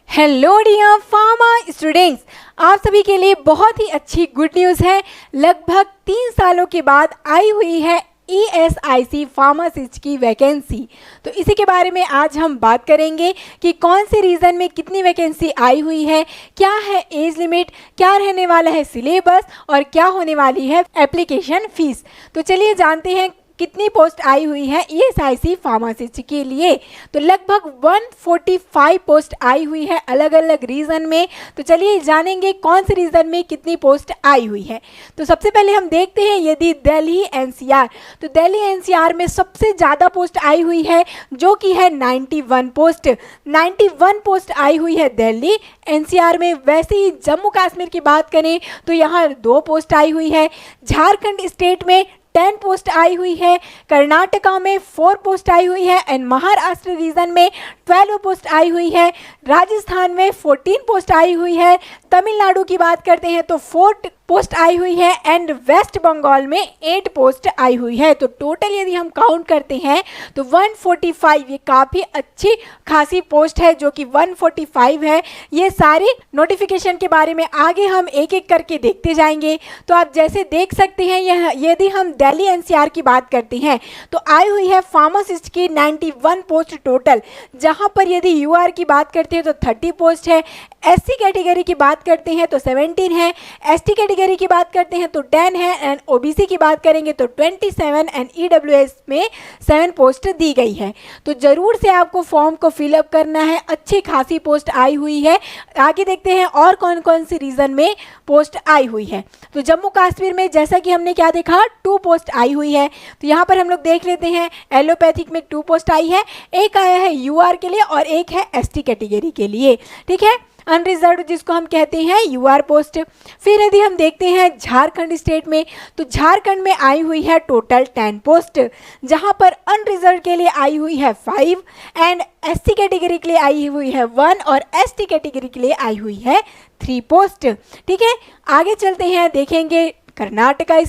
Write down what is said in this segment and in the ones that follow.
Hello dear pharma students, आप सभी के लिए बहुत ही अच्छी गुड न्यूज़ है। लगभग 3 सालों के बाद आई हुई है ESIC फार्मासिस्ट की वैकेंसी। तो इसी के बारे में आज हम बात करेंगे कि कौन से रीज़न में कितनी वैकेंसी आई हुई है, क्या है एज लिमिट, क्या रहने वाला है सिलेबस और क्या होने वाली है एप्लीकेशन फ़ीस। तो चलिए जानते हैं कितनी पोस्ट आई हुई है ESIC फार्मासिस्ट के लिए। तो लगभग 145 पोस्ट आई हुई है अलग अलग रीजन में। तो चलिए जानेंगे कौन से रीजन में कितनी पोस्ट आई हुई है। तो सबसे पहले हम देखते हैं यदि दिल्ली NCR, तो दिल्ली NCR में सबसे ज़्यादा पोस्ट आई हुई है जो कि है 91 पोस्ट। 91 पोस्ट आई हुई है दिल्ली NCR में। वैसे ही जम्मू कश्मीर की बात करें तो यहाँ 2 पोस्ट आई हुई है। झारखंड स्टेट में 10 पोस्ट आई हुई है। कर्नाटका में 4 पोस्ट आई हुई है एंड महाराष्ट्र रीजन में 12 पोस्ट आई हुई है। राजस्थान में 14 पोस्ट आई हुई है। तमिलनाडु की बात करते हैं तो 4 पोस्ट आई हुई है एंड वेस्ट बंगाल में 8 पोस्ट आई हुई है। तो टोटल यदि हम काउंट करते हैं तो 145, ये काफ़ी अच्छी खासी पोस्ट है जो कि 145 है। ये सारी नोटिफिकेशन के बारे में आगे हम एक एक करके देखते जाएंगे। तो आप जैसे देख सकते हैं यदि हम दिल्ली NCR की बात करते हैं तो आई हुई है फार्मासिस्ट की 91 पोस्ट टोटल, जहां पर यदि UR की बात करते हैं तो 30 पोस्ट है। SC कैटेगरी की बात करते हैं तो 17 है। ST कैटेगरी की बात करते हैं तो 10 है एंड OBC की बात करेंगे तो 27 एंड EWS में 7 पोस्ट दी गई है। तो ज़रूर से आपको फॉर्म को फिलअप करना है। अच्छी खासी पोस्ट आई हुई है। आगे देखते हैं और कौन कौन सी रीजन में पोस्ट आई हुई है। तो जम्मू कश्मीर में जैसा कि हमने क्या देखा, 2 पोस्ट आई हुई है। तो यहाँ पर हम लोग देख लेते हैं एलोपैथिक में 2 पोस्ट आई है। एक आया है UR के लिए और एक है ST कैटेगरी के लिए, ठीक है, अनरिजर्व जिसको हम कहते हैं UR पोस्ट। फिर यदि हम देखते हैं झारखंड स्टेट में तो झारखंड में आई हुई है टोटल 10 पोस्ट, जहां पर अनरिजर्व के लिए आई हुई है 5 एंड SC कैटेगरी के लिए आई हुई है 1 और ST कैटेगरी के लिए आई हुई है 3 पोस्ट, ठीक है। आगे चलते हैं, देखेंगे कर्नाटका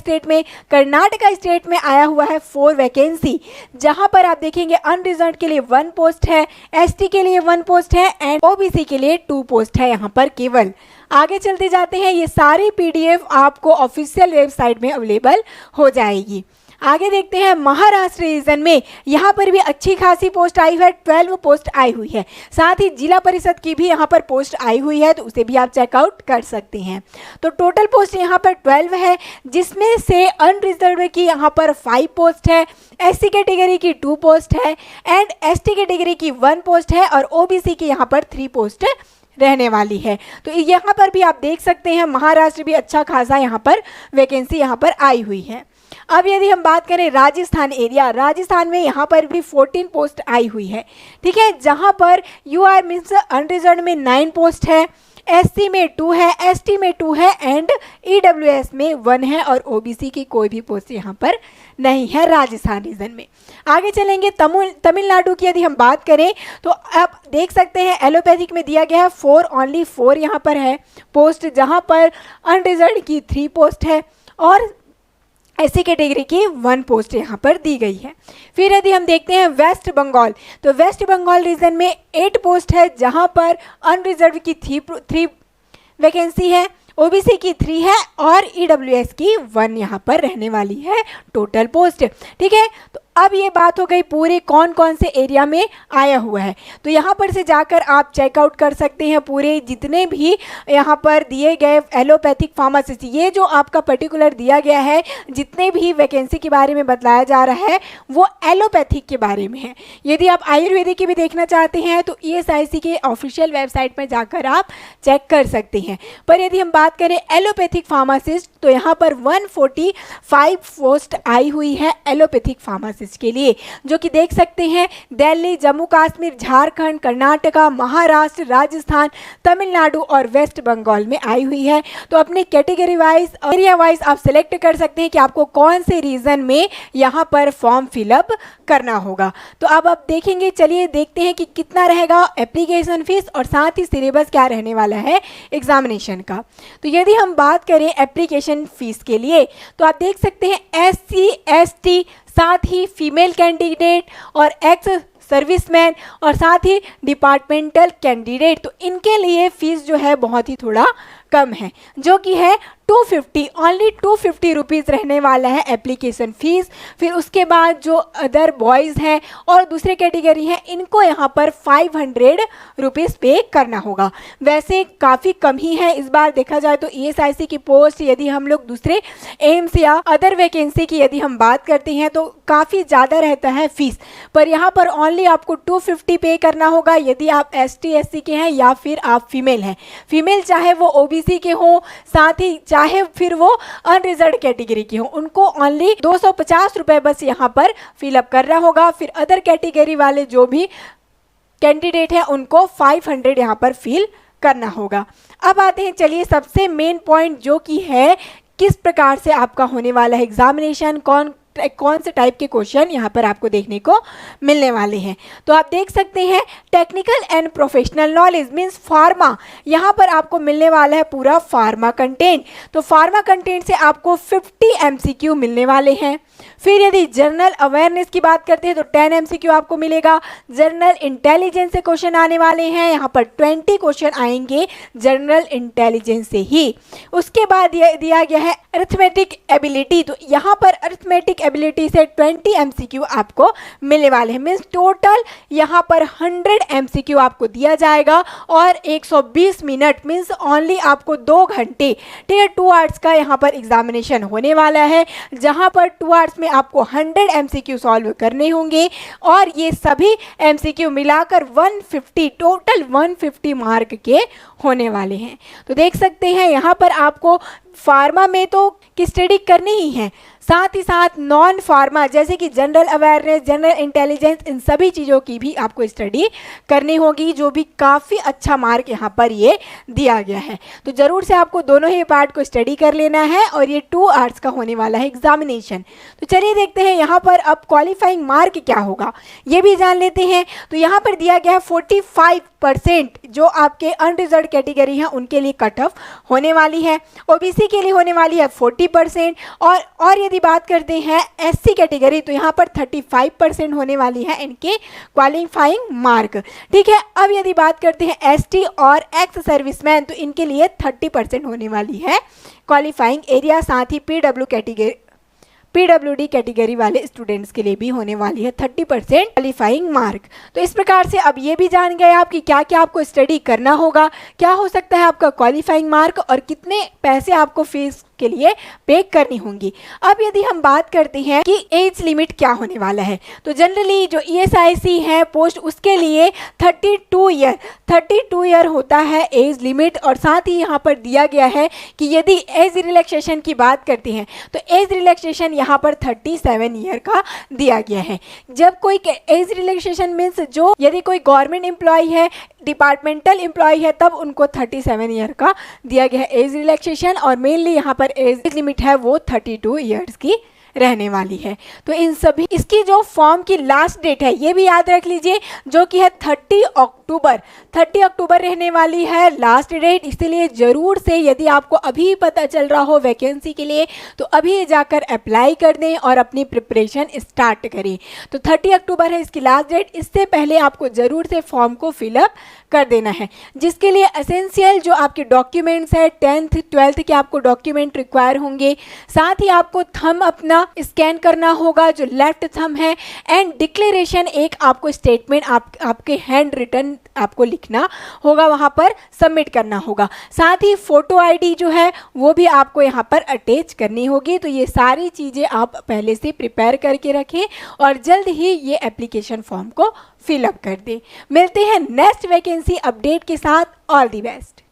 स्टेट में आया हुआ है 4 वैकेंसी, जहां पर आप देखेंगे अनरिजर्व के लिए 1 पोस्ट है, ST के लिए 1 पोस्ट है एंड OBC के लिए 2 पोस्ट है यहाँ पर केवल। आगे चलते जाते हैं, ये सारी PDF आपको ऑफिशियल वेबसाइट में अवेलेबल हो जाएगी। आगे देखते हैं महाराष्ट्र रीजन में, यहाँ पर भी अच्छी खासी पोस्ट आई है, 12 पोस्ट आई हुई है। साथ ही जिला परिषद की भी यहाँ पर पोस्ट आई हुई है, तो उसे भी आप चेकआउट कर सकते हैं। तो टोटल पोस्ट यहाँ पर 12 है, जिसमें से अनरिजर्व की यहाँ पर 5 पोस्ट है, SC कैटेगरी की 2 पोस्ट है एंड ST कैटेगरी की 1 पोस्ट है और OBC की यहाँ पर 3 पोस्ट रहने वाली है। तो यहाँ पर भी आप देख सकते हैं महाराष्ट्र भी अच्छा खासा यहाँ पर वैकेंसी यहाँ पर आई हुई है। अब यदि हम बात करें राजस्थान एरिया, राजस्थान में यहाँ पर भी 14 पोस्ट आई हुई है, ठीक है, जहाँ पर UR मीन्स अनरिजर्व में 9 पोस्ट है, SC में 2 है, ST में 2 है एंड EWS में 1 है और OBC की कोई भी पोस्ट यहाँ पर नहीं है राजस्थान रीजन में। आगे चलेंगे तमिलनाडु की यदि हम बात करें तो आप देख सकते हैं एलोपैथिक में दिया गया है 4, ओनली 4 यहाँ पर है पोस्ट, जहाँ पर अनरिजर्व की 3 पोस्ट है और SC कैटेगरी की 1 पोस्ट यहाँ पर दी गई है। फिर यदि हम देखते हैं वेस्ट बंगाल, तो वेस्ट बंगाल रीजन में 8 पोस्ट है, जहाँ पर अनरिजर्व की 3 वैकेंसी है, OBC की 3 है और EWS की 1 यहाँ पर रहने वाली है टोटल पोस्ट, ठीक है। तो अब ये बात हो गई पूरे कौन कौन से एरिया में आया हुआ है। तो यहाँ पर से जाकर आप चेकआउट कर सकते हैं पूरे जितने भी यहाँ पर दिए गए एलोपैथिक फार्मासिस्ट, ये जो आपका पर्टिकुलर दिया गया है, जितने भी वैकेंसी के बारे में बताया जा रहा है वो एलोपैथिक के बारे में है। यदि आप आयुर्वेदिक की भी देखना चाहते हैं तो ESIC के ऑफिशियल वेबसाइट में जाकर आप चेक कर सकते हैं। पर यदि हम बात करें एलोपैथिक फार्मासिस्ट तो यहाँ पर 145 पोस्ट आई हुई है एलोपैथिक फार्मासिस्ट के लिए, जो कि देख सकते हैं दिल्ली, जम्मू कश्मीर, झारखंड, कर्नाटका, महाराष्ट्र, राजस्थान, तमिलनाडु और वेस्ट बंगाल में आई हुई है। तो अपने कैटेगरी वाइज, एरिया वाइज आप सिलेक्ट कर सकते हैं कि आपको कौन से रीजन में यहाँ पर फॉर्म फिलअप करना होगा। तो अब आप देखेंगे, चलिए देखते हैं कि कितना रहेगा एप्लीकेशन फीस और साथ ही सिलेबस क्या रहने वाला है एग्जामिनेशन का। तो यदि हम बात करें एप्लीकेशन फीस के लिए तो आप देख सकते हैं SC ST साथ ही फीमेल कैंडिडेट और एक्स सर्विसमैन और साथ ही डिपार्टमेंटल कैंडिडेट, तो इनके लिए फीस जो है बहुत ही थोड़ा कम है, जो कि है 250, ओनली 250 रुपीज़ रहने वाला है एप्लीकेशन फ़ीस। फिर उसके बाद जो अदर बॉयज़ हैं और दूसरे कैटेगरी हैं, इनको यहाँ पर 500 रुपीज़ पे करना होगा। वैसे काफ़ी कम ही है इस बार देखा जाए तो ESIC की पोस्ट, यदि हम लोग दूसरे एम्स या अदर वैकेंसी की यदि हम बात करते हैं तो काफ़ी ज़्यादा रहता है फीस, पर यहाँ पर ओनली आपको 250 पे करना होगा यदि आप ST SC के हैं या फिर आप फीमेल हैं। फीमेल चाहे वो OBC के हों, साथ ही चाहे फिर वो अनरिजर्व कैटेगरी की हों, उनको ओनली 250 रुपये बस यहाँ पर फिलअप करना होगा। फिर अदर कैटेगरी वाले जो भी कैंडिडेट हैं उनको 500 यहाँ पर फिल करना होगा। अब आते हैं, चलिए सबसे मेन पॉइंट जो कि है किस प्रकार से आपका होने वाला है एग्जामिनेशन, कौन से टाइप के क्वेश्चन यहाँ पर आपको देखने को मिलने वाले हैं। तो आप देख सकते हैं technical and professional knowledge means pharma, यहाँ पर आपको मिलने वाला है पूरा फार्मा कंटेंट। तो फार्मा कंटेंट से आपको 50 MCQ मिलने वाले हैं। फिर यदि जनरल अवेयरनेस की बात करते हैं तो 10 MCQ आपको मिलेगा। जनरल इंटेलिजेंस से क्वेश्चन आने वाले हैं, यहाँ पर 20 क्वेश्चन आएंगे जनरल इंटेलिजेंस से ही। उसके बाद यह दिया गया है अरिथमेटिक एबिलिटी, तो यहाँ पर अरिथमेटिक एबिलिटी से 20 MCQ आपको मिलने वाले हैं। मीन्स टोटल यहाँ पर 100 MCQ आपको दिया जाएगा और 120 मिनट मीन्स ओनली आपको 2 घंटे, ठीक है, 2 आवर्स का यहाँ पर एग्जामिनेशन होने वाला है, जहाँ पर 2 आवर्स में आपको 100 MCQ सॉल्व करने होंगे और ये सभी MCQ मिलाकर 150, टोटल 150 मार्क के होने वाले हैं। तो देख सकते हैं यहाँ पर आपको फार्मा में तो की स्टडी करनी ही है, साथ ही साथ नॉन फार्मा जैसे कि जनरल अवेयरनेस, जनरल इंटेलिजेंस, इन सभी चीज़ों की भी आपको स्टडी करनी होगी, जो भी काफ़ी अच्छा मार्क यहाँ पर ये दिया गया है। तो ज़रूर से आपको दोनों ही पार्ट को स्टडी कर लेना है और ये 2 आवर्स का होने वाला है एग्जामिनेशन। तो चलिए देखते हैं यहाँ पर अब क्वालिफाइंग मार्क क्या होगा ये भी जान लेते हैं। तो यहाँ पर दिया गया है 45% जो आपके अनरिजर्व कैटेगरी हैं उनके लिए कट ऑफ होने वाली है, OBC के लिए होने वाली है 40% और यदि बात करते हैं SC कैटेगरी तो यहाँ पर 35% होने वाली है इनके क्वालिफाइंग मार्क, ठीक है। अब यदि बात करते हैं ST और एक्स सर्विसमैन तो इनके लिए 30% होने वाली है क्वालिफाइंग एरिया, साथ ही PWD कैटेगरी वाले स्टूडेंट्स के लिए भी होने वाली है 30% क्वालिफाइंग मार्क। तो इस प्रकार से अब ये भी जान गए आप कि क्या क्या आपको स्टडी करना होगा, क्या हो सकता है आपका क्वालिफाइंग मार्क और कितने पैसे आपको फीस के लिए पे करनी होंगी। अब यदि हम बात करते हैं कि एज लिमिट क्या होने वाला है, तो जनरली जो ESIC है पोस्ट उसके लिए 32 ईयर होता है एज लिमिट, और साथ ही यहाँ पर दिया गया है कि यदि एज रिलैक्सेशन की बात करते हैं तो एज रिलैक्सेशन यहाँ पर 37 ईयर का दिया गया है। जब कोई एज रिलैक्सेशन मीन्स जो यदि कोई गवर्नमेंट एम्प्लॉय है, डिपार्टमेंटल एम्प्लॉय है, तब उनको 37 ईयर का दिया गया है एज रिलैक्सेशन, और मेनली यहाँ पर एज लिमिट है वो 32 ईयर्स की रहने वाली है। तो इन सभी इसकी जो फॉर्म की लास्ट डेट है ये भी याद रख लीजिए, जो कि है 30 अक्टूबर रहने वाली है लास्ट डेट। इसलिए ज़रूर से यदि आपको अभी पता चल रहा हो वैकेंसी के लिए तो अभी जाकर अप्लाई कर दें और अपनी प्रिपरेशन स्टार्ट करें। तो 30 अक्टूबर है इसकी लास्ट डेट, इससे पहले आपको ज़रूर से फॉर्म को फिलअप कर देना है, जिसके लिए एसेंशियल जो आपके डॉक्यूमेंट्स है 10th 12th के आपको डॉक्यूमेंट रिक्वायर होंगे। साथ ही आपको थंब अपना स्कैन करना होगा जो लेफ्ट थंब है, एंड डिक्लेरेशन एक आपको स्टेटमेंट आपके हैंड रिटन आपको लिखना होगा, वहाँ पर सबमिट करना होगा। साथ ही फ़ोटो ID जो है वो भी आपको यहाँ पर अटैच करनी होगी। तो ये सारी चीज़ें आप पहले से प्रिपेयर करके रखें और जल्द ही ये एप्लीकेशन फॉर्म को फिलअप कर दें। मिलते हैं नेक्स्ट वैकेंसी अपडेट के साथ। All the best.